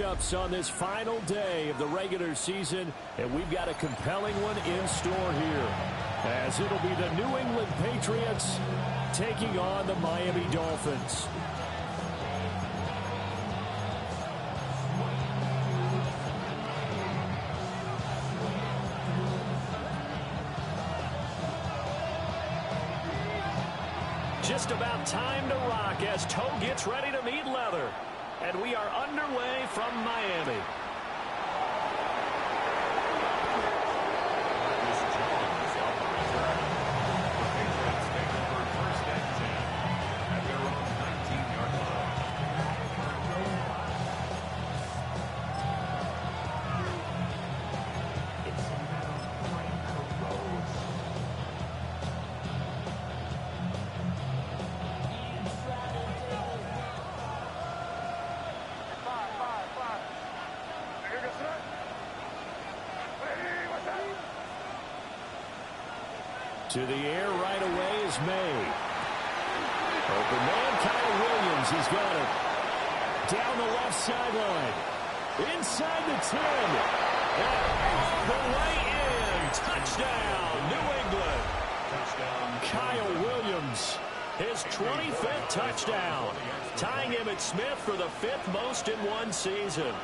lineups on this final day of the regular season, and we've got a compelling one in store here, as it'll be the New England Patriots taking on the Miami Dolphins. Just about time to rock as toe gets ready to meet leather. And we are underway from Miami. To the air right away is May. Open man, Kyle Williams. He's got it. Down the left sideline. Inside the 10. And the way in. Touchdown, New England. Kyle Williams, his 25th touchdown. Tying Emmitt Smith for the 5th most in one season.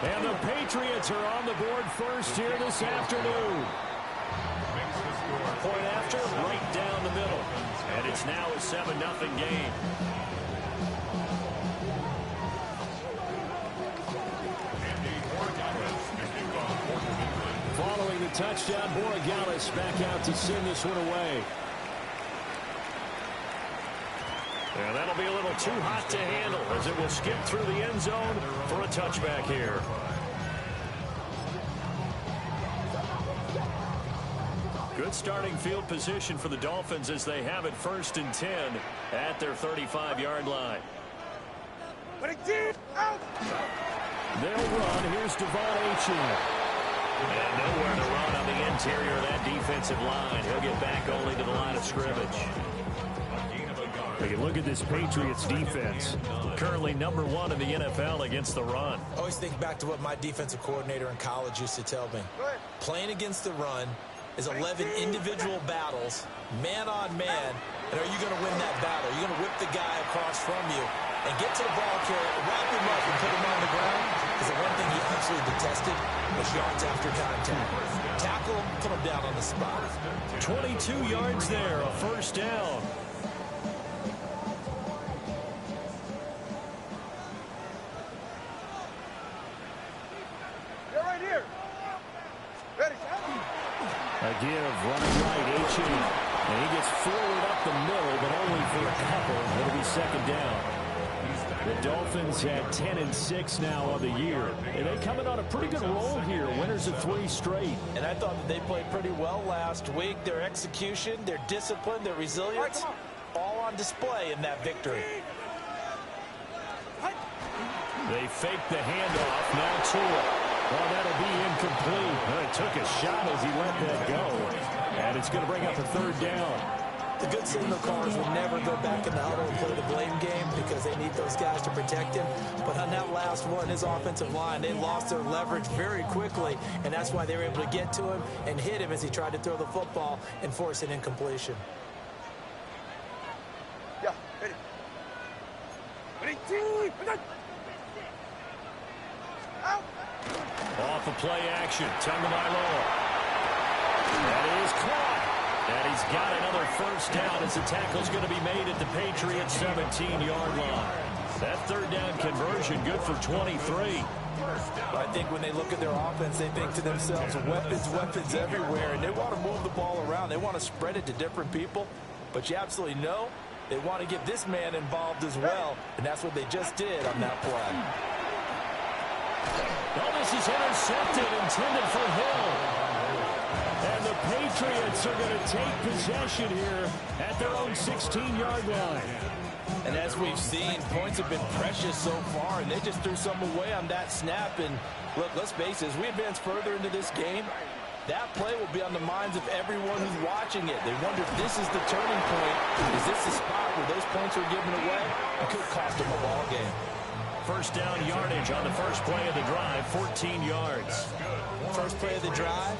And the Patriots are on the board first here this afternoon. Point after, right down the middle. And it's now a 7-0 game. Following the touchdown, Borregales back out to send this one away. And that'll be a little too hot to handle as it will skip through the end zone for a touchback here. Good starting field position for the Dolphins as they have it 1st and 10 at their 35-yard line. They'll run. Here's Devon Achane. And nowhere to run on the interior of that defensive line. He'll get back only to the line of scrimmage. Take a look at this Patriots defense. Currently #1 in the NFL against the run. I always think back to what my defensive coordinator in college used to tell me. Playing against the run is 11 individual battles, man on man, and are you going to win that battle? You're going to whip the guy across from you and get to the ball carrier, wrap him up, and put him on the ground. Because the one thing he absolutely detested was yards after contact. Tackle him, put him down on the spot. 22 yards there, a 1st down. A give, running right, Achane. And he gets forward up the middle, but only for a couple. It'll be 2nd down. The Dolphins at 10-6 now on the year. And they coming on a pretty good roll here. Winners of 3 straight. And I thought that they played pretty well last week. Their execution, their discipline, their resilience, all on display in that victory. They fake the handoff. Now Tua. Well, that'll be incomplete. Well, it took a shot as he let that go. And it's going to bring up a 3rd down. The good signal callers will never go back in the huddle and play the blame game because they need those guys to protect him. But on that last one, his offensive line, they lost their leverage very quickly, and that's why they were able to get to him and hit him as he tried to throw the football and force an incompletion. Yeah, ready. Out. Off of play action, Tagovailoa. That is caught. And he's got another 1st down as the tackle's going to be made at the Patriots' 17-yard line. That 3rd down conversion good for 23. I think when they look at their offense, they think to themselves, weapons everywhere, and they want to move the ball around. They want to spread it to different people, but you absolutely know they want to get this man involved as well, and that's what they just did on that play. Well, this is intercepted, intended for Hill. And the Patriots are going to take possession here at their own 16-yard line. And as we've seen, points have been precious so far, and they just threw some away on that snap. And look, let's face it, as we advance further into this game, that play will be on the minds of everyone who's watching it. They wonder if this is the turning point. Is this the spot where those points are given away? It could cost them a ball game. first down yardage on the first play of the drive, 14 yards. First play of the drive,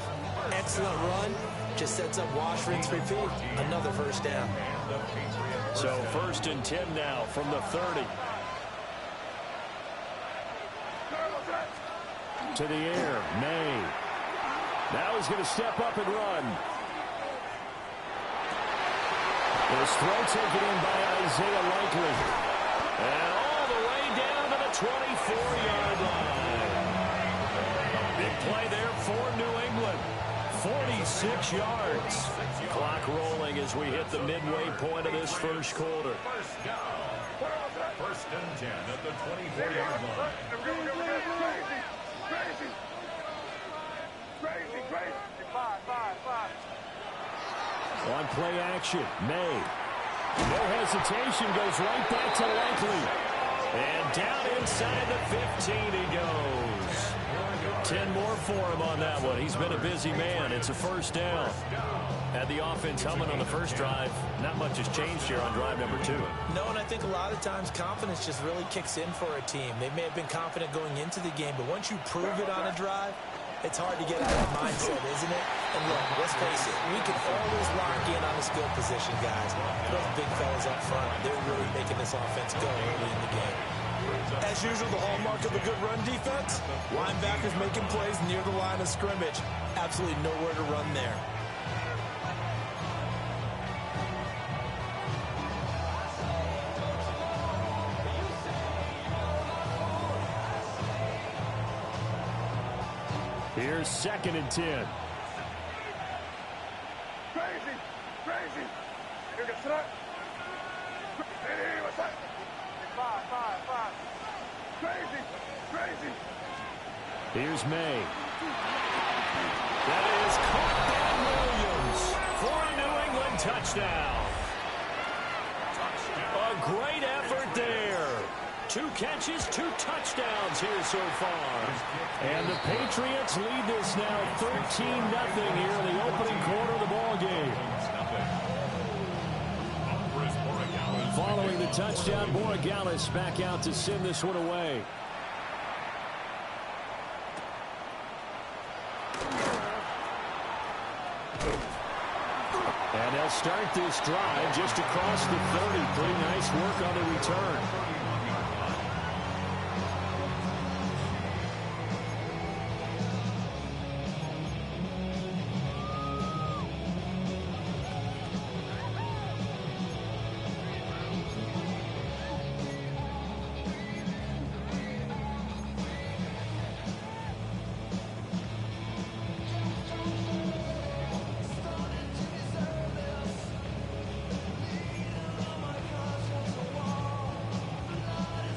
excellent run. Just sets up wash, rinse, repeat. Another first down. So 1st and 10 now from the 30. To the air, May. Now he's going to step up and run. His throw taken in by Isaiah Likely. And all the way down to the 24-yard line. Big play there for New England. 46 yards. Clock rolling as we hit the midway point of this first quarter. First and 10 at the 24-yard line. On play action, May. No hesitation, goes right back to Likely. And down inside the 15 he goes. 10 more for him on that one. He's been a busy man. It's a first down. Had the offense humming on the first drive. Not much has changed here on drive number 2. No, and I think a lot of times confidence just really kicks in for a team. They may have been confident going into the game, but once you prove it on a drive, it's hard to get out of that mindset, isn't it? And look, let's face it, we can always lock in on a skill position, guys. Those big fellas up front, they're really making this offense go early in the game. As usual, the hallmark of a good run defense, linebackers making plays near the line of scrimmage. Absolutely nowhere to run there. Here's 2nd and 10. Crazy. Here gets it up. Hey, what's that? 5. Crazy. Here's May. That is caught by Williams for a New England touchdown. A great effort there. 2 catches, 2 touchdowns here so far. And the Patriots lead this now 13-0 here in the opening quarter of the ball game. Following the touchdown, Borregales back out to send this one away. And they'll start this drive just across the 30. Pretty nice work on the return.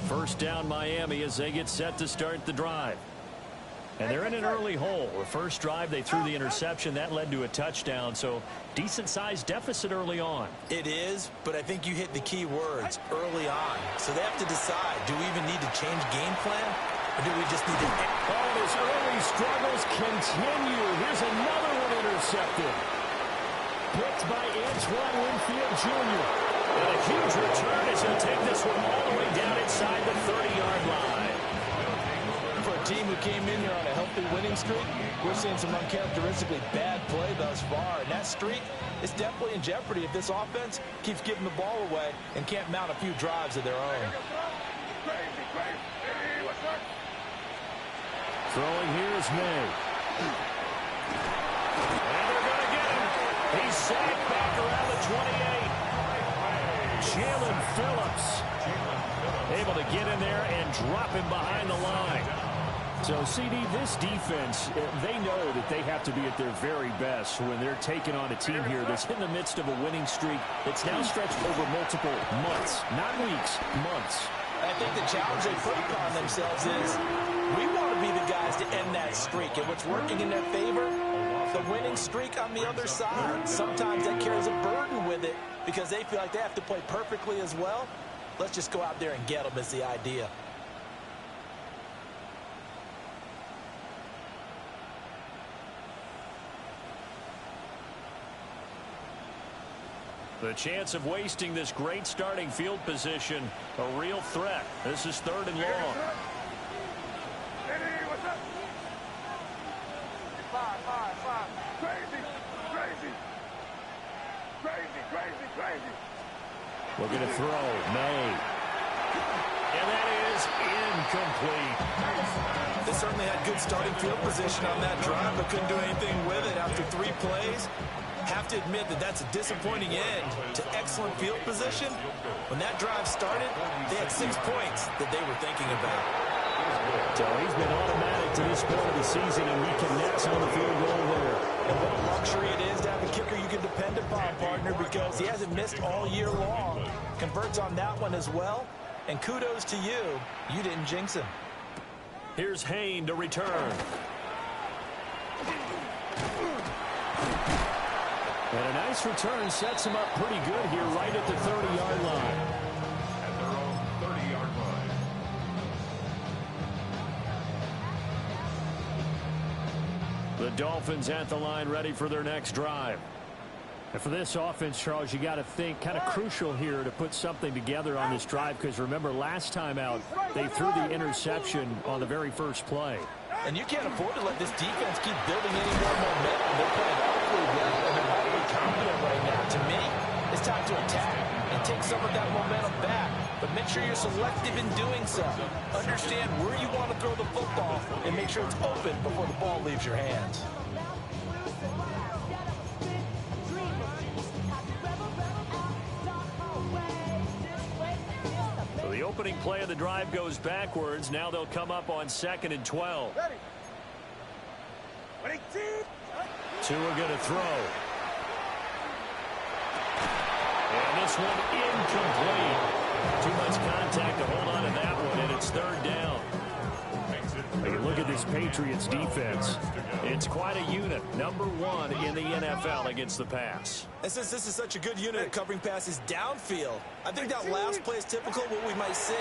First down Miami as they get set to start the drive. And they're in an early hole. The first drive they threw the interception. That led to a touchdown. So decent-sized deficit early on. It is, but I think you hit the key words early on. So they have to decide, do we even need to change game plan? Or do we just need to... Oh, his early struggles continue. Here's another one intercepted. Picked by Antoine Winfield Jr. And a huge return as he'll take this one all the way down inside the 30-yard line. For a team who came in here on a healthy winning streak, we're seeing some uncharacteristically bad play thus far. And that streak is definitely in jeopardy if this offense keeps giving the ball away and can't mount a few drives of their own. Throwing here is May. And they're going to get him. He's sacked back around the 28. Jalen Phillips able to get in there and drop him behind the line. So, CD, this defense, they know that they have to be at their very best when they're taking on a team here that's in the midst of a winning streak that's now stretched over multiple months, not weeks, months. I think the challenge they put upon themselves is we want to be the guys to end that streak. And what's working in their favor? The winning streak on the other side. Sometimes that carries a burden with it because they feel like they have to play perfectly as well. Let's just go out there and get them is the idea. The chance of wasting this great starting field position, a real threat. This is 3rd and long. Hey, what's up? 5. Crazy. Looking to throw. May. And that is incomplete. They certainly had good starting field position on that drive, but couldn't do anything with it after 3 plays. Have to admit that that's a disappointing end to excellent field position. When that drive started, they had 6 points that they were thinking about. So he's been automatic to this point of the season, and he connects on the field goal there. And what a luxury it is to have a kicker you can depend upon, partner, because he hasn't missed all year long. Converts on that one as well. And kudos to you. You didn't jinx him. Here's Hayne to return. And a nice return sets him up pretty good here right at the 30-yard line. At their own 30-yard line. The Dolphins at the line ready for their next drive. And for this offense, Charles, you got to think kind of crucial here to put something together on this drive, because remember last time out they threw the interception on the very first play. And you can't afford to let this defense keep building any more momentum. They're playing awfully well, and they're highly confident right now. To me, it's time to attack and take some of that momentum back. But make sure you're selective in doing so. Understand where you want to throw the football and make sure it's open before the ball leaves your hands. So the opening play of the drive goes backwards. Now they'll come up on 2nd and 12. Tua going to throw. And this one incomplete. Too much contact to hold on to that one, and it's 3rd down. You look at this Patriots defense. It's quite a unit. Number 1 in the NFL against the pass. And since this is such a good unit at covering passes downfield, I think that last play is typical of what we might see.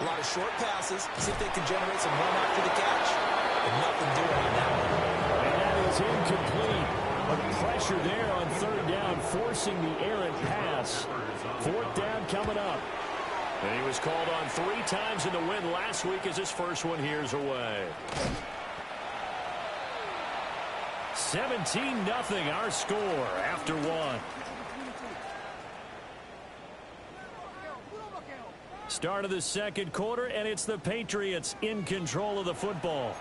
A lot of short passes, see if they can generate some run after the catch. But nothing doing on that one. And that is incomplete. But pressure there on 3rd down, forcing the errant pass. 4th down coming up. And he was called on 3 times in the win last week as his first one here's away. 17-0 our score after 1. Start of the 2nd quarter, and it's the Patriots in control of the football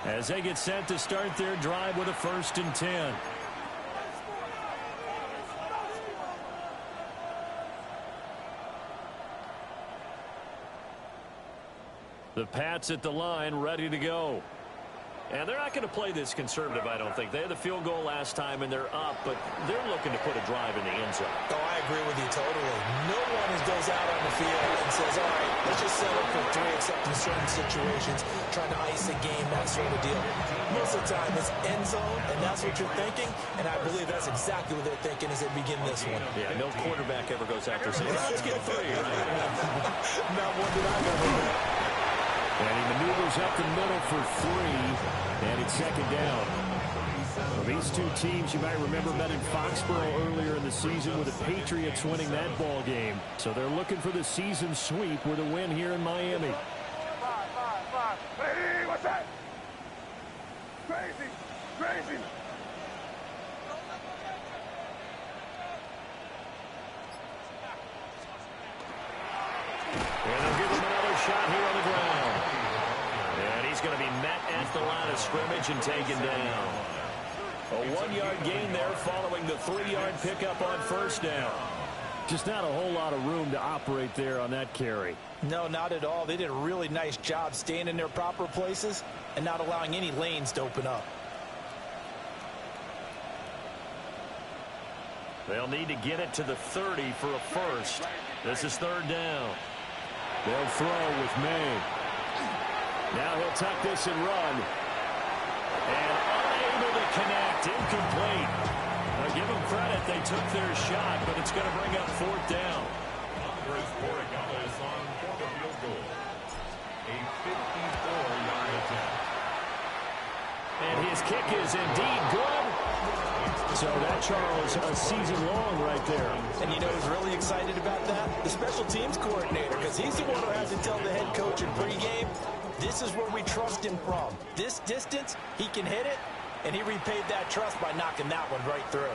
as they get set to start their drive with a 1st and 10. The Pats at the line, ready to go. And they're not going to play this conservative, I don't think. They had the field goal last time, and they're up, but they're looking to put a drive in the end zone. Oh, I agree with you totally. No one goes out on the field and says, all right, let's just settle for 3, except in certain situations, trying to ice a game, that sort of deal. Most of the time, it's end zone, and that's what you're thinking, and I believe that's exactly what they're thinking as they begin this one. Yeah, no quarterback ever goes out there saying, let's get 3. Not one that I've ever met. And he maneuvers up the middle for 3, and it's 2nd down. Well, these two teams, you might remember, met in Foxborough earlier in the season with the Patriots winning that ball game. So they're looking for the season sweep with a win here in Miami. 5. Hey, what's that? Crazy. And they'll give him another shot here on the ground. And he's going to be met at the line of scrimmage and taken down. A 1-yard gain there following the 3-yard pickup on 1st down. Just not a whole lot of room to operate there on that carry. No, not at all. They did a really nice job staying in their proper places and not allowing any lanes to open up. They'll need to get it to the 30 for a first. This is 3rd down. They'll throw with May. Now he'll tuck this and run. And unable to connect. Incomplete. Now give them credit. They took their shot, but it's going to bring up 4th down. Andres Borregales on for the field goal. A 54-yard attempt. And his kick is indeed good. So that, Charles, a season long right there. And you know who's really excited about that? The special teams coordinator, because he's the one who has to tell the head coach in pregame, this is where we trust him from. This distance, he can hit it, and he repaid that trust by knocking that one right through.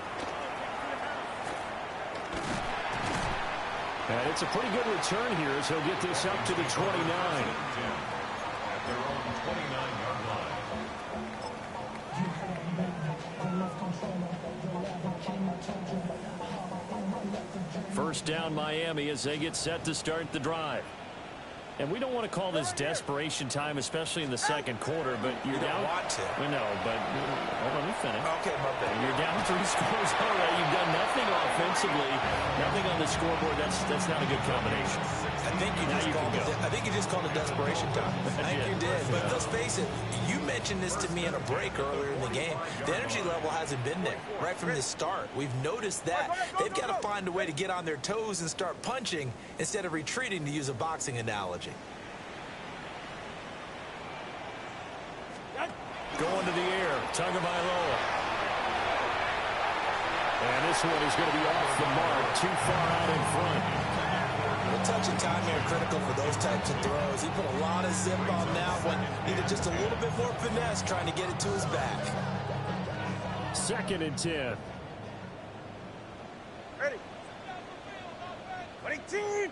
And it's a pretty good return here as he'll get this up to the 29. At their own 29-yard line. First down Miami as they get set to start the drive. And we don't want to call this desperation time, especially in the second quarter, but you're down. You don't want to. We know, but hold on, let me finish. Okay, my bad. You're down 3 scores already. You've done nothing offensively, nothing on the scoreboard. That's not a good combination. I think you just called it desperation time. I think you did. But let's face it, you mentioned this to me in a break earlier in the game. The energy level hasn't been there right from the start. We've noticed that. They've got to find a way to get on their toes and start punching instead of retreating, to use a boxing analogy. Going to the air, Tagovailoa. And this one is going to be off the mark, too far out in front. A touch of time here critical for those types of throws. He put a lot of zip on that one. Needed just a little bit more finesse trying to get it to his back. 2nd and 10. Ready. 22.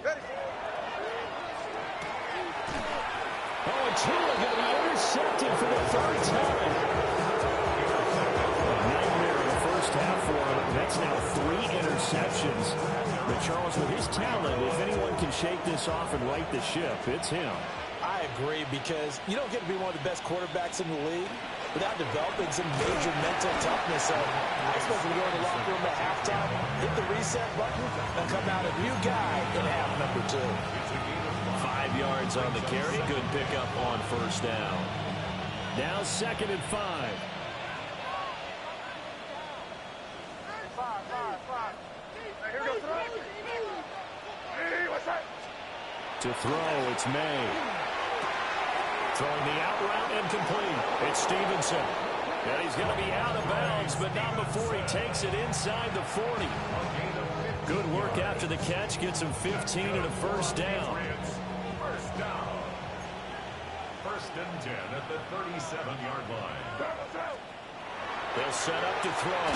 Ready. Oh, and Tua going to be intercepted for the 3rd time. A nightmare in the first half for him. That's now 3 interceptions. But Charles, with his talent, if anyone can shake this off and right the ship, it's him. I agree, because you don't get to be one of the best quarterbacks in the league without developing some major mental toughness. So I expect him to go in the locker room at halftime, hit the reset button, and come out a new guy in half number 2. 5 yards on the carry. Good pickup on first down. Now 2nd and 5. 5. Here we go. Hey, what's that? To throw, it's May. Throwing the out route incomplete. It's Stevenson. And he's going to be out of bounds, but not before he takes it inside the 40. Good work after the catch. Gets him 15 and a first down. First down. 1st and 10 at the 37-yard line. They'll set up to throw.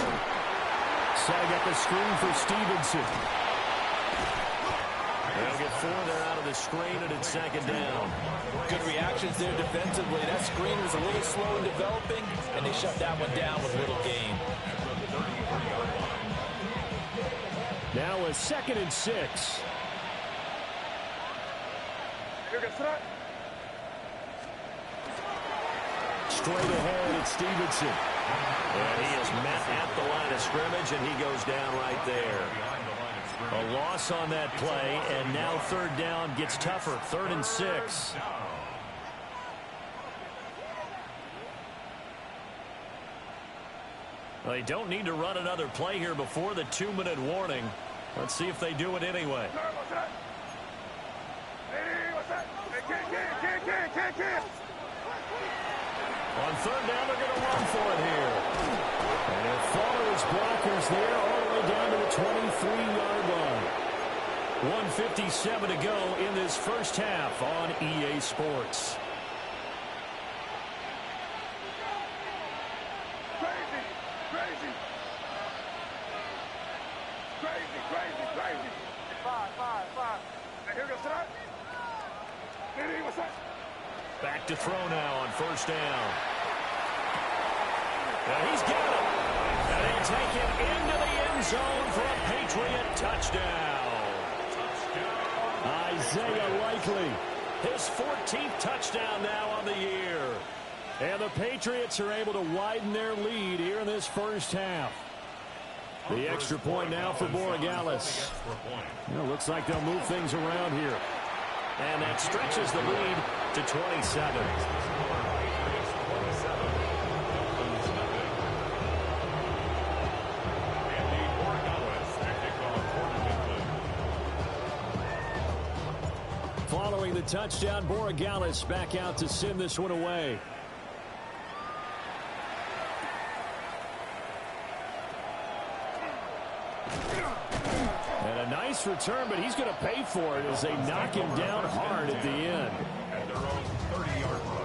Setting up a screen for Stevenson. They'll get 4 there out of the screen, and it's 2nd down. Good reactions there defensively. That screen was a little slow in developing, and they shut that one down with little gain. Now a 2nd and 6. Here we go. Straight ahead, it's Stevenson. And he is met at the line of scrimmage, and he goes down right there. A loss on that play, and now 3rd down gets tougher. 3rd and 6. They don't need to run another play here before the 2-minute warning. Let's see if they do it anyway. Hey, what's that? Can't. On 3rd down, they're going to run for it here. And he'll follow his blockers there all the way down to the 23-yard line. 1:57 to go in this first half on EA Sports. Crazy. 5. Here we go, son. Hey, what's that? Back to throw now on 1st down. And he's got it. And they take it into the end zone for a Patriot touchdown. Isaiah Likely, his 14th touchdown now on the year. And the Patriots are able to widen their lead here in this first half. The extra point now for Borregales. Looks like they'll move things around here. And that stretches the lead to 27. following the touchdown. Borregales back out to send this one away. And a nice return, but he's going to pay for it as they knock him down hard at the end. At their own 30-yard line.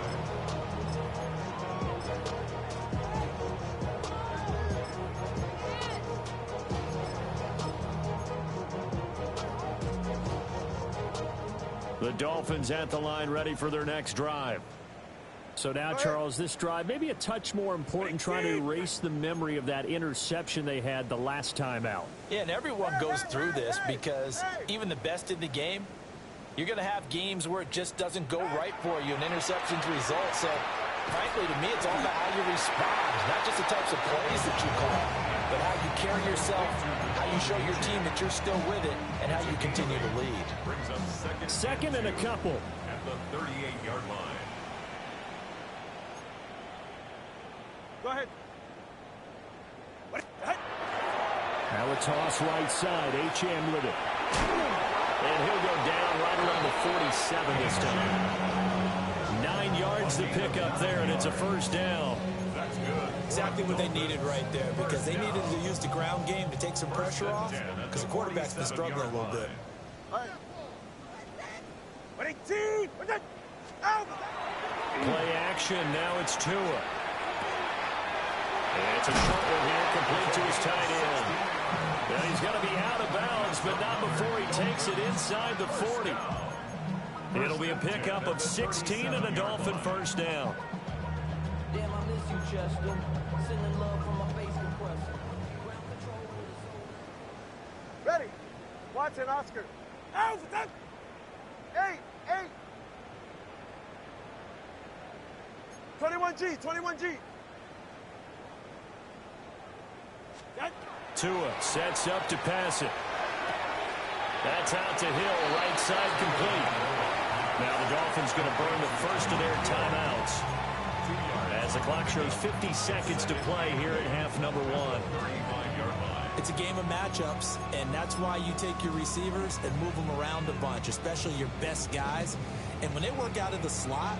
The Dolphins at the line, ready for their next drive. So now, Charles, this drive maybe a touch more important, trying to erase the memory of that interception they had the last time out. Yeah, and everyone goes through this because even the best in the game, you're going to have games where it just doesn't go right for you, and interceptions result. So, frankly, to me, it's all about how you respond, not just the types of plays that you call, but how you carry yourself, how you show your team that you're still with it, and how you continue to lead. Brings up second and a couple. At the 38-yard line. Go ahead. Now a toss right side. Achane with it. And he'll go down right around the 47 this time. 9 yards to pick up there, and it's a first down. That's good. Exactly what they needed right there, because they needed to use the ground game to take some pressure off, because the quarterback's been struggling a little bit. Play action. Now it's Tua. And it's a short one here, complete to his tight end. And he's going to be out of bounds, but not before he takes it inside the 40. It'll be a pickup of 16 and a Dolphin first down. Damn, I miss you, Chester. Sending love from my face compressor. Ready. Watson, Oscar. Out. 8. 21G. 21G. Tua sets up to pass it. That's out to Hill, right side complete. Now the Dolphins going to burn the first of their timeouts as the clock shows 50 seconds to play here at half number 1. It's a game of matchups, and that's why you take your receivers and move them around a bunch, especially your best guys. And when they work out of the slot,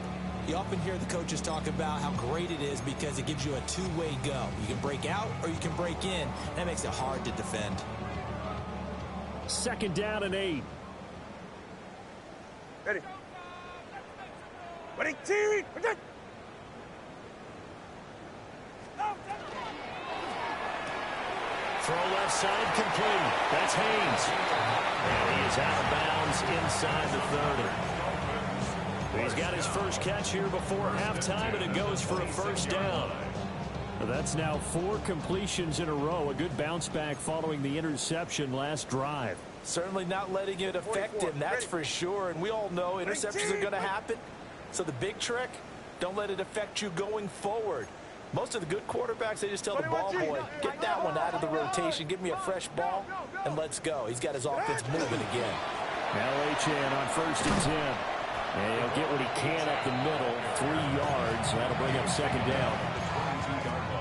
you often hear the coaches talk about how great it is because it gives you a two-way go. You can break out or you can break in. That makes it hard to defend. Second down and 8. Ready. Team. Throw left side complete. That's Haynes. And he is out of bounds inside the 30. He's got his first catch here before halftime, and it goes for a first down. That's now 4 completions in a row. A good bounce back following the interception last drive. Certainly not letting it affect him, that's for sure. And we all know interceptions are going to happen. So the big trick, don't let it affect you going forward. Most of the good quarterbacks, they just tell the ball boy, get that one out of the rotation, give me a fresh ball, and let's go. He's got his offense moving again. Now Achane on first and 10. And he'll get what he can up the middle, 3 yards. That'll bring up second down.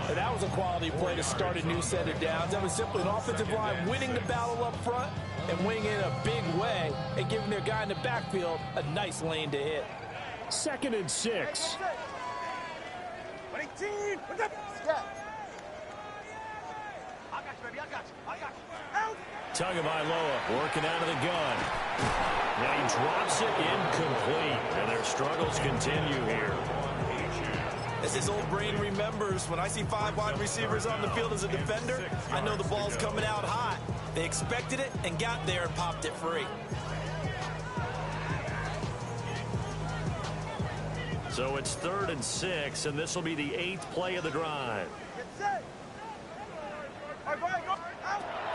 And that was a quality play to start a new set of downs. That was simply an offensive line winning the battle up front and winning in a big way and giving their guy in the backfield a nice lane to hit. Second and 6. Tagovailoa working out of the gun. Now he drops it incomplete, and their struggles continue here. As his old brain remembers, when I see 5 wide receivers on the field as a defender, I know the ball's coming out hot. They expected it and got there and popped it free. So it's 3rd and 6, and this will be the 8th play of the drive.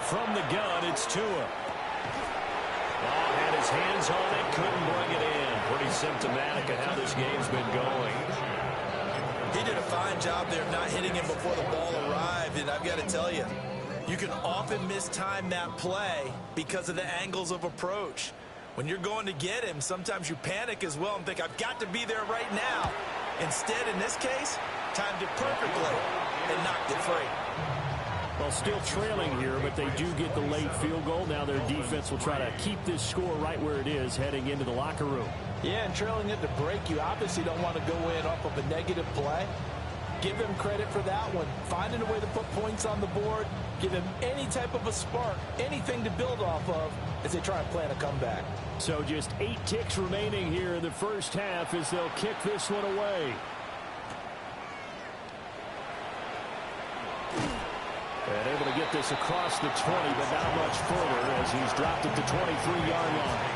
From the gun, it's Tua. Had his hands on it, couldn't bring it in. Pretty symptomatic of how this game's been going. He did a fine job there of not hitting him before the ball arrived, and I've got to tell you, you can often mistime that play because of the angles of approach. When you're going to get him, sometimes you panic as well and think, I've got to be there right now. Instead, in this case, timed it perfectly and knocked it free. Well, still trailing here, but they do get the late field goal. Now their defense will try to keep this score right where it is heading into the locker room. Yeah, and trailing it to break, you obviously don't want to go in off of a negative play. Give them credit for that one. Finding a way to put points on the board, give them any type of a spark, anything to build off of as they try and plan a comeback. So just 8 ticks remaining here in the first half as they'll kick this one away. And able to get this across the 20, but not much further as he's dropped it to 23-yard line.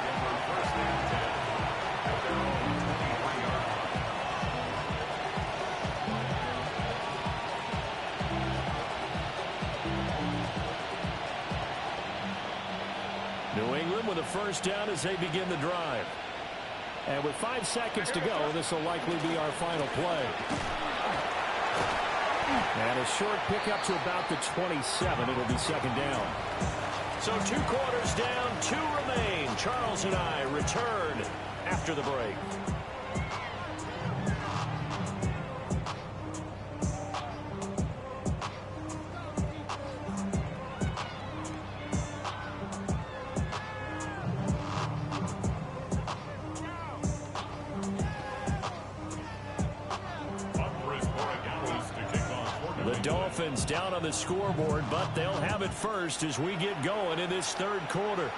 New England with a first down as they begin the drive. And with 5 seconds to go, this will likely be our final play. And a short pickup to about the 27. It'll be second down. So 2 quarters down, 2 remain. Charles and I return after the break. Dolphins down on the scoreboard, but they'll have it first as we get going in this third quarter.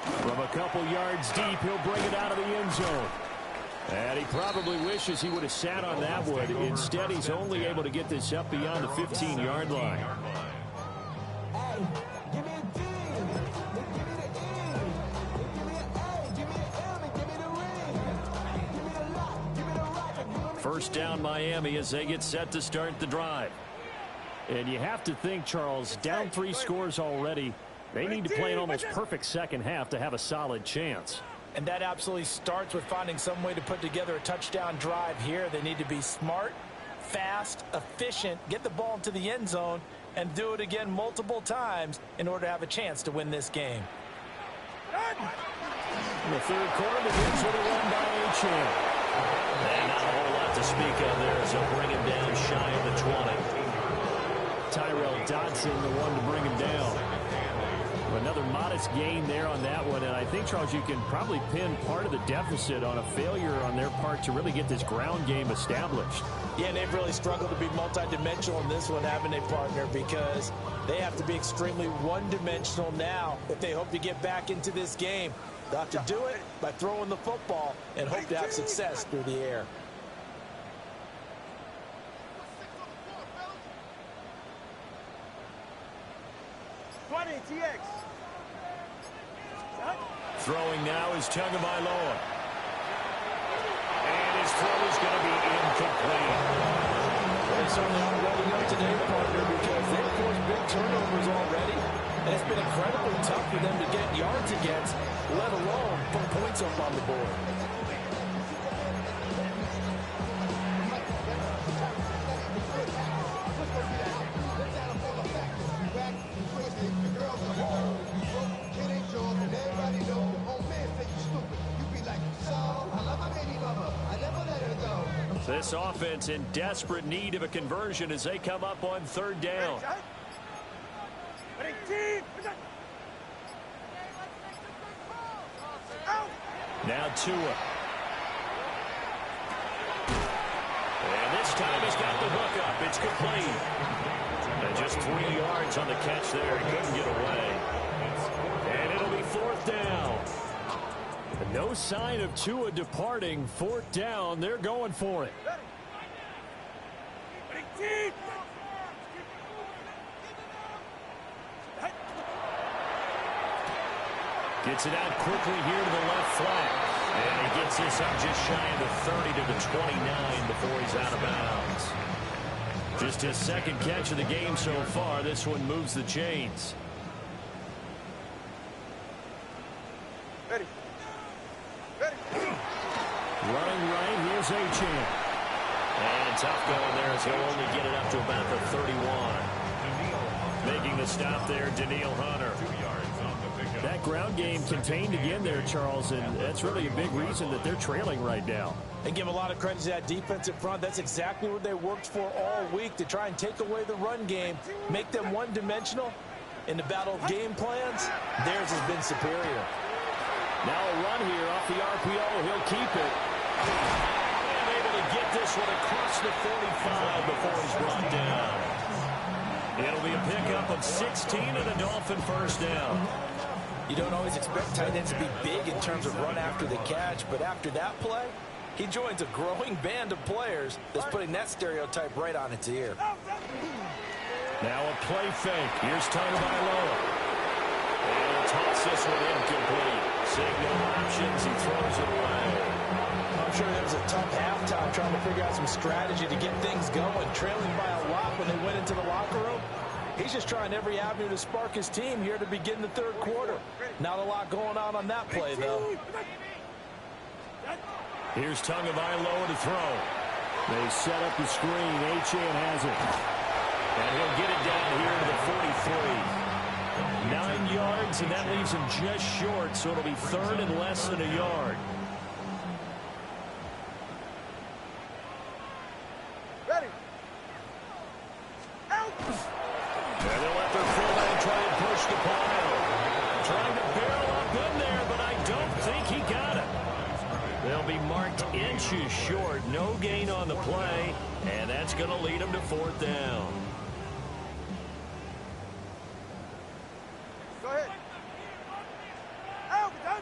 From a couple yards deep, he'll bring it out of the end zone. And he probably wishes he would have sat on that one. Instead, he's only able to get this up beyond the 15-yard line. First down Miami as they get set to start the drive. And you have to think, Charles, down 3 scores already. They need to play an almost perfect second half to have a solid chance. And that absolutely starts with finding some way to put together a touchdown drive here. They need to be smart, fast, efficient, get the ball into the end zone, and do it again multiple times in order to have a chance to win this game. The third quarter begins with a run by Achane. And not a whole lot to speak of there as they'll bring him down shy of the 20. Tyrell Dodson, the one to bring him down. Another modest gain there on that one, and I think, Charles, you can probably pin part of the deficit on a failure on their part to really get this ground game established. Yeah, and they've really struggled to be multidimensional in this one, having a partner, because they have to be extremely one-dimensional now if they hope to get back into this game. They'll have to do it by throwing the football and hope to have success through the air. Throwing now is Tagovailoa. And his throw is going to be incomplete. Well, they certainly aren't ready up today, partner, because they've forced big turnovers already. And it's been incredibly tough for them to get yards against, let alone put points up on the board. This offense in desperate need of a conversion as they come up on third down. Now Tua. And this time he's got the hook up. It's complete. And just 3 yards on the catch there. He couldn't get away. And it'll be fourth down. And no sign of Tua departing. Fourth down. They're going for it. Gets it out quickly here to the left flat. And he gets this up just shy of the 30 to the 29 before he's out of bounds. Just his second catch of the game so far. This one moves the chains. Ready. Running right, here's Achane. And tough going there as he'll only get it up to about the 31. Making the stop there, Danielle Hunter. That ground game contained again there, Charles, and that's really a big reason that they're trailing right now. And give a lot of credit to that defensive front. That's exactly what they worked for all week, to try and take away the run game, make them one-dimensional. In the battle of game plans, theirs has been superior. Now a run here off the RPO. He'll keep it. And able to get this one across the 45 before he's brought down. It'll be a pickup of 16 and a Dolphin first down. You don't always expect tight ends to be big in terms of run after the catch, but after that play, he joins a growing band of players that's putting that stereotype right on its ear. Now a play fake. Here's Tagovailoa. And he'll toss this one incomplete. Seeing no options, he throws it away. I'm sure there was a tough halftime trying to figure out some strategy to get things going, trailing by a lot when they went into the locker room. He's just trying every avenue to spark his team here to begin the third quarter. Not a lot going on that play, though. Here's Tagovailoa to throw. They set up the screen. Achane has it. And he'll get it down here to the 43. 9 yards, and that leaves him just short, so it'll be third and less than a yard. Ready. Out. And they'll let their fullback try and push the pile. Trying to barrel up in there, but I don't think he got it. They'll be marked inches short. No gain on the play, and that's going to lead them to fourth down. Go ahead. Out. Done.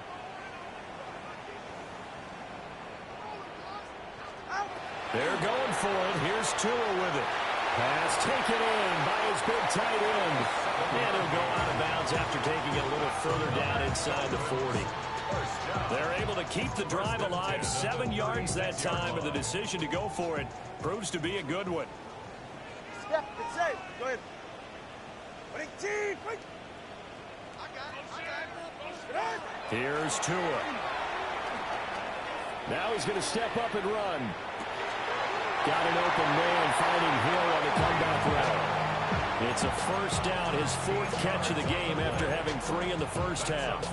Out. They're going for it. Here's Tua with it. Pass taken in by his big tight end. And he'll go out of bounds after taking it a little further down inside the 40. They're able to keep the drive alive. 7 yards that time, and the decision to go for it proves to be a good one. Step. It's safe. Go ahead. Running team. Quick. Here's Tua. Now he's going to step up and run. Got an open man, finding Hill on the comeback route. It's a first down, his fourth catch of the game after having 3 in the first half.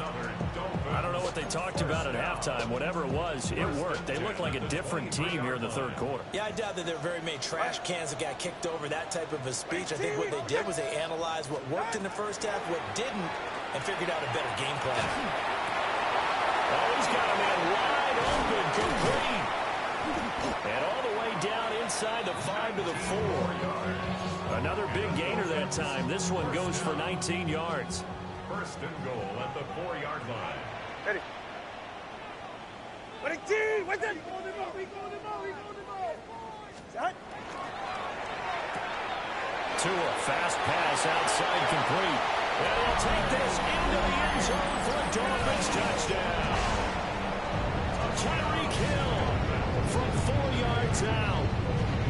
I don't know what they talked about at halftime. Whatever it was, it worked. They look like a different team here in the third quarter. Yeah, I doubt that there are very many trash cans that got kicked over that type of a speech. I think what they did was they analyzed what worked in the first half, what didn't, and figured out a better game plan. Oh, he's got a man wide open, complete. And all the way down inside the 5 to the 4. Another big gainer that time. This one goes for 19 yards. First and goal at the 4-yard line. Ready. Running team. Wait there. Set. Tua, fast pass outside, complete. And he'll take this into the end zone for a Dolphins touchdown. Tyreek Hill from 4 yards out.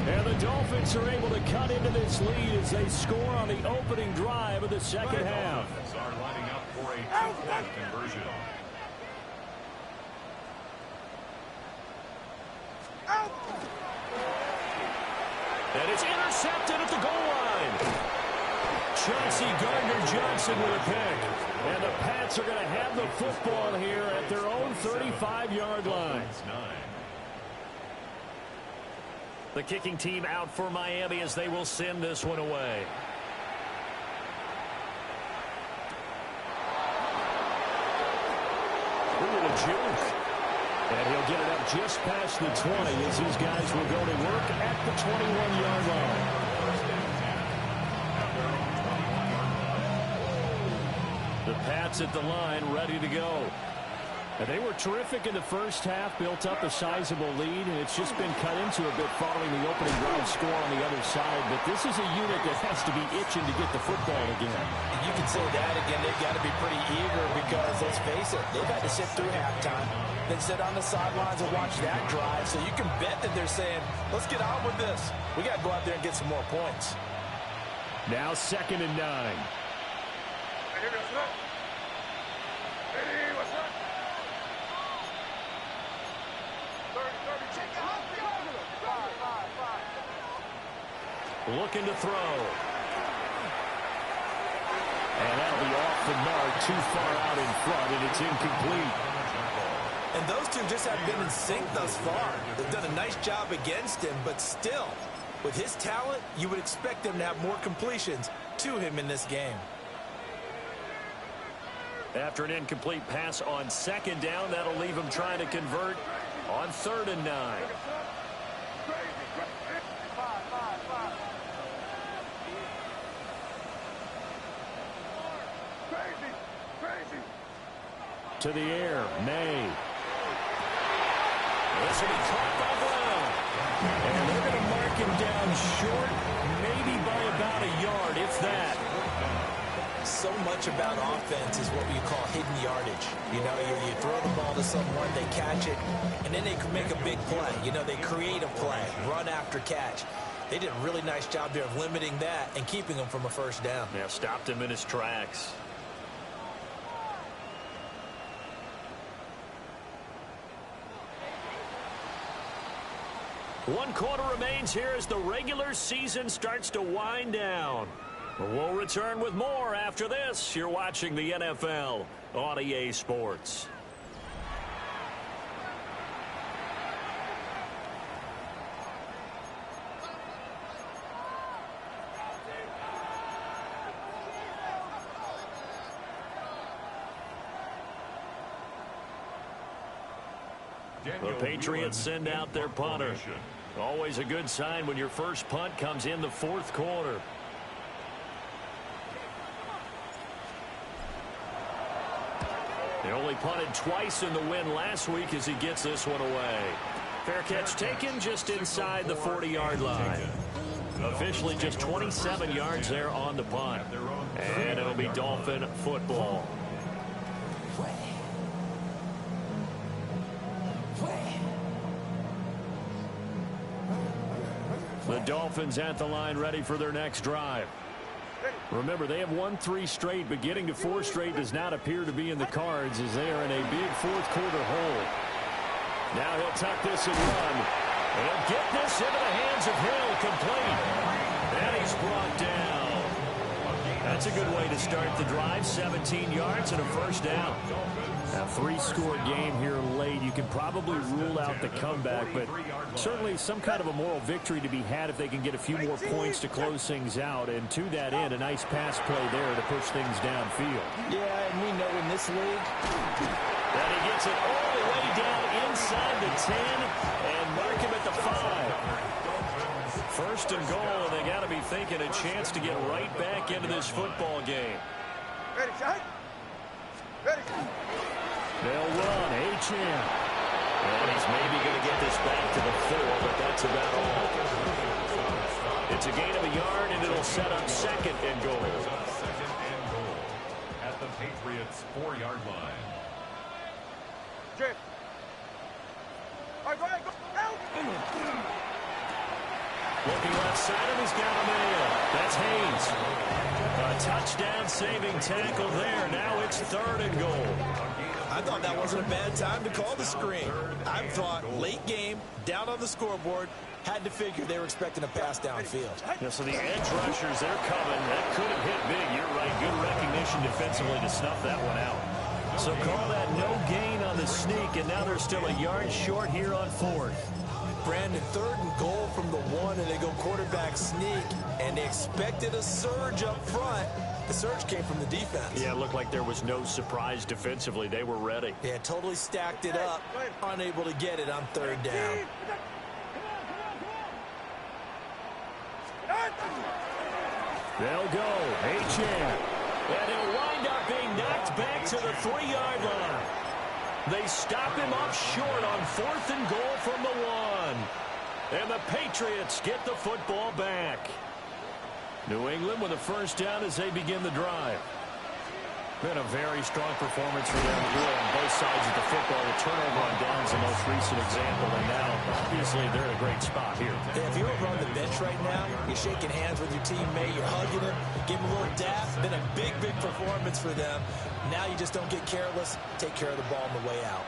And the Dolphins are able to cut into this lead as they score on the opening drive of the second half. Dolphins are lining up for a two-point conversion. Out. And it's intercepted at the goal line. Chauncey Gardner-Johnson with a pick. And the Pats are going to have the football here at their own 35-yard line. The kicking team out for Miami as they will send this one away. Look at a juke. And he'll get it up just past the 20 as these guys will go to work at the 21-yard line. The Pats at the line, ready to go. And they were terrific in the first half, built up a sizable lead, and it's just been cut into a bit following the opening drive score on the other side. But this is a unit that has to be itching to get the football again. And you can say that again. They've got to be pretty eager because, let's face it, they've had to sit through halftime, then sit on the sidelines and watch that drive. So you can bet that they're saying, let's get on with this. We got to go out there and get some more points. Now 2nd and 9. Here goes that. Ready. What's that? 30. Check it out. 5. Looking to throw. And that'll be off the mark, too far out in front, and it's incomplete. And those two just have been in sync thus far. They've done a nice job against him, but still, with his talent, you would expect him to have more completions to him in this game. After an incomplete pass on second down, that'll leave him trying to convert on 3rd and 9. To the air, May. This will be caught by Brown. And they're going to mark him down short, maybe by about a yard, if that. So much about offense is what we call hidden yardage. You know, you throw the ball to someone, they catch it, and then they can make a big play. You know, they create a play, run after catch. They did a really nice job there of limiting that and keeping him from a first down. Yeah, stopped him in his tracks. One quarter remains here as the regular season starts to wind down. We'll return with more after this. You're watching the NFL on EA Sports. The Patriots send out their punter. Always a good sign when your first punt comes in the 4th quarter. He only punted twice in the win last week as he gets this one away. Fair catch taken just inside the 40-yard line. Officially just 27 yards there on the punt. And it'll be Dolphin football. The Dolphins at the line ready for their next drive. Remember, they have won 3 straight, but getting to 4 straight does not appear to be in the cards as they are in a big 4th quarter hole. Now he'll tuck this and run. He'll get this into the hands of Hill, complete. And he's brought down. That's a good way to start the drive. 17 yards and a first down. A 3-score game here late. You can probably rule out the comeback, but certainly some kind of a moral victory to be had if they can get a few more points to close things out. And to that end, a nice pass play there to push things downfield. Yeah, and we know in this league. And he gets it all the way down inside the 10 and mark him at the 5. First and goal, and they got to be thinking a chance to get right back into this football game. Ready, shot. Ready. They'll run, Achane. And he's maybe going to get this back to the 4, but that's about all. It's a gain of a yard, and it'll set up 2nd and goal. 2nd and goal at the Patriots' 4-yard line. Jim. All right, go ahead. Go. Out. Looking left side, and he's got a man. That's Haynes. A touchdown-saving tackle there. Now it's 3rd and goal. I thought that wasn't a bad time to call the screen. I thought late game, down on the scoreboard, had to figure they were expecting a pass downfield. Yeah, so the edge rushers, they're coming. That could have hit big. You're right. Good recognition defensively to snuff that one out. So call that no gain on the sneak, and now they're still a yard short here on 4th. Brandon, 3rd and goal from the 1, and they go quarterback sneak, and they expected a surge up front. The surge came from the defense. Yeah, it looked like there was no surprise defensively. They were ready. Yeah, totally stacked it up, unable to get it on 3rd down. They'll go. Achane. And he'll wind up being knocked back to the 3-yard line. They stop him up short on 4th and goal from the 1. And the Patriots get the football back. New England with a first down as they begin the drive. Been a very strong performance for them really on both sides of the football. The turnover on downs the most recent example, and now obviously they're in a great spot here. Yeah, if you're over on the bench right now, you're shaking hands with your teammate, you're hugging him, give him a little dap. Been a big, big performance for them. Now you just don't get careless. Take care of the ball on the way out.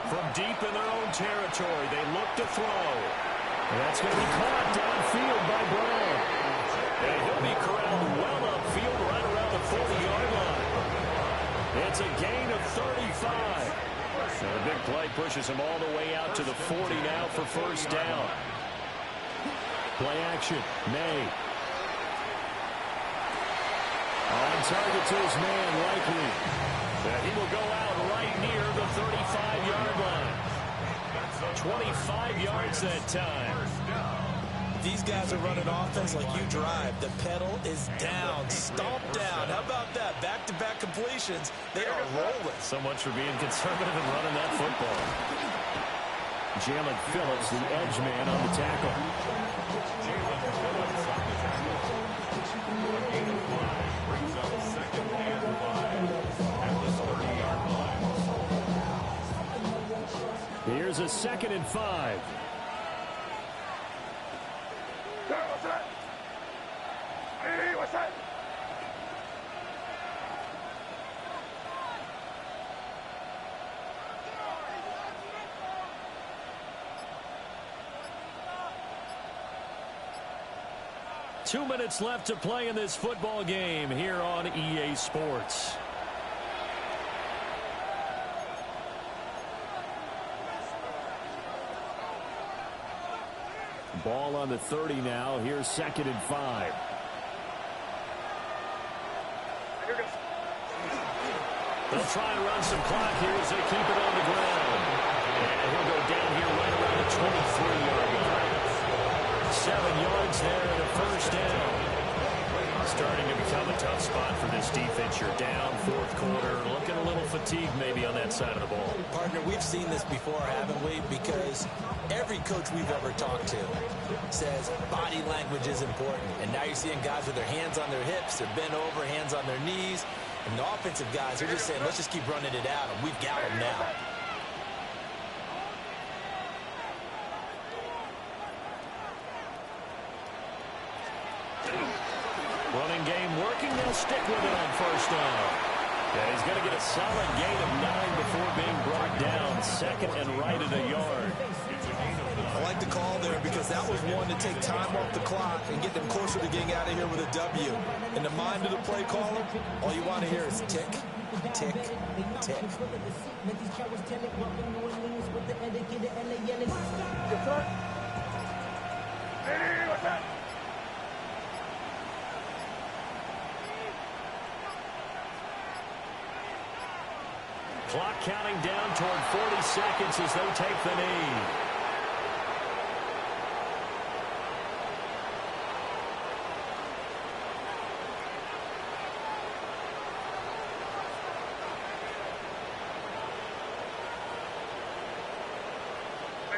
From deep in their own territory, they look to throw. And that's going to be caught downfield by Brown. And he'll be corralled well upfield right around the 40-yard line. It's a gain of 35. And a big play pushes him all the way out to the 40 now for first down. Play action. May. On target to his man, Likely. He will go out right near the 35-yard line. 25 yards that time. These guys are running offense like you drive. The pedal is down, stomped down. How about that? Back-to-back completions. They are rolling. So much for being conservative and running that football. Jalen Phillips, the edge man on the tackle. Jalen Phillips on the tackle. A gain of 5 brings up 2nd and 5 at the 30-yard line. Here's a 2nd and 5. What's that? Hey, what's that? Two minutes left to play in this football game here on EA Sports. Ball on the 30 now. Here's 2nd and 5. They'll try and run some clock here as they keep it on the ground. And he'll go down here right around the 23-yard line. 7 yards there and a first down. Starting to become a tough spot for this defense. You're down, 4th quarter, looking a little fatigued maybe on that side of the ball. Partner, we've seen this before, haven't we? Because every coach we've ever talked to says body language is important. And now you're seeing guys with their hands on their hips, they're bent over, hands on their knees. And the offensive guys are just saying, let's just keep running it out, and we've got them now. Running game working. They'll stick with it on first down. And he's going to get a solid gain of 9 before being brought down. 2nd and right at a yard. I like the call there because that was one to take time off the clock and get them closer to getting out of here with a W. In the mind of the play caller, all you want to hear is tick, tick, tick. Hey, what's that? Clock counting down toward 40 seconds as they take the knee.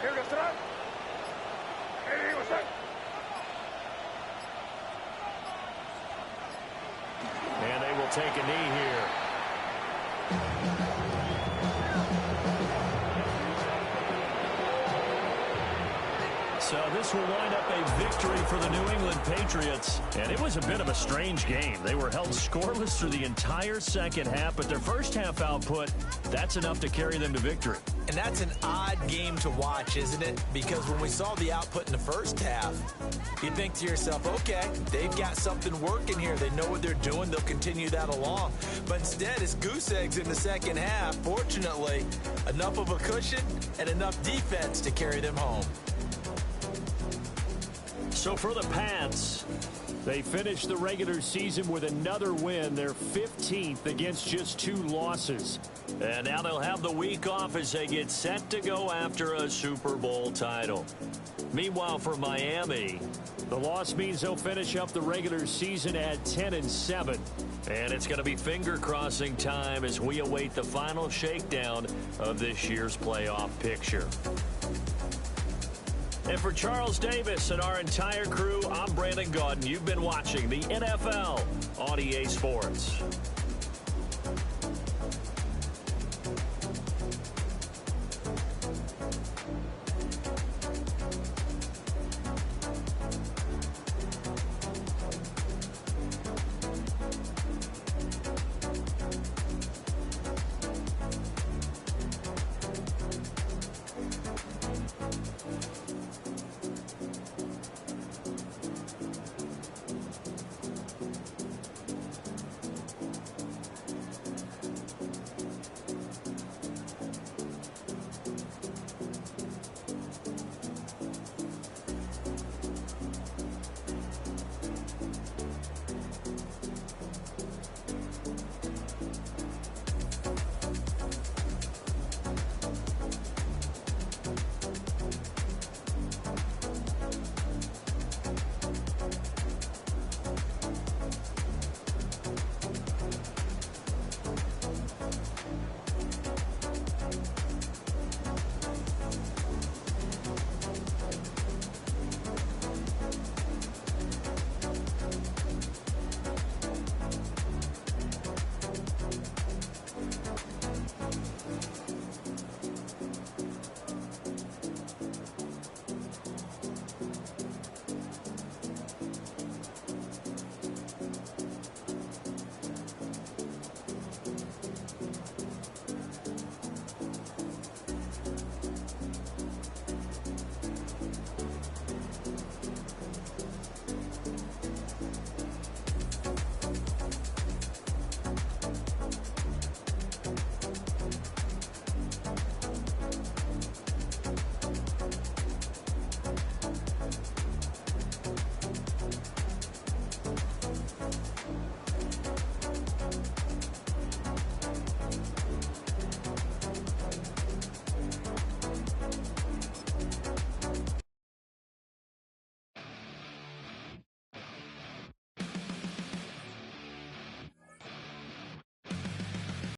Here goes that. Hey, what's that? And they will take a knee here. So this will wind up a victory for the New England Patriots. And it was a bit of a strange game. They were held scoreless through the entire second half, but their first half output, that's enough to carry them to victory. And that's an odd game to watch, isn't it? Because when we saw the output in the first half, you think to yourself, okay, they've got something working here. They know what they're doing. They'll continue that along. But instead, it's goose eggs in the second half. Fortunately, enough of a cushion and enough defense to carry them home. So for the Pats, they finished the regular season with another win, their 15th against just 2 losses. And now they'll have the week off as they get set to go after a Super Bowl title. Meanwhile, for Miami, the loss means they'll finish up the regular season at 10-7. And it's going to be finger-crossing time as we await the final shakedown of this year's playoff picture. And for Charles Davis and our entire crew, I'm Brandon Gaudin. You've been watching the NFL on EA Sports.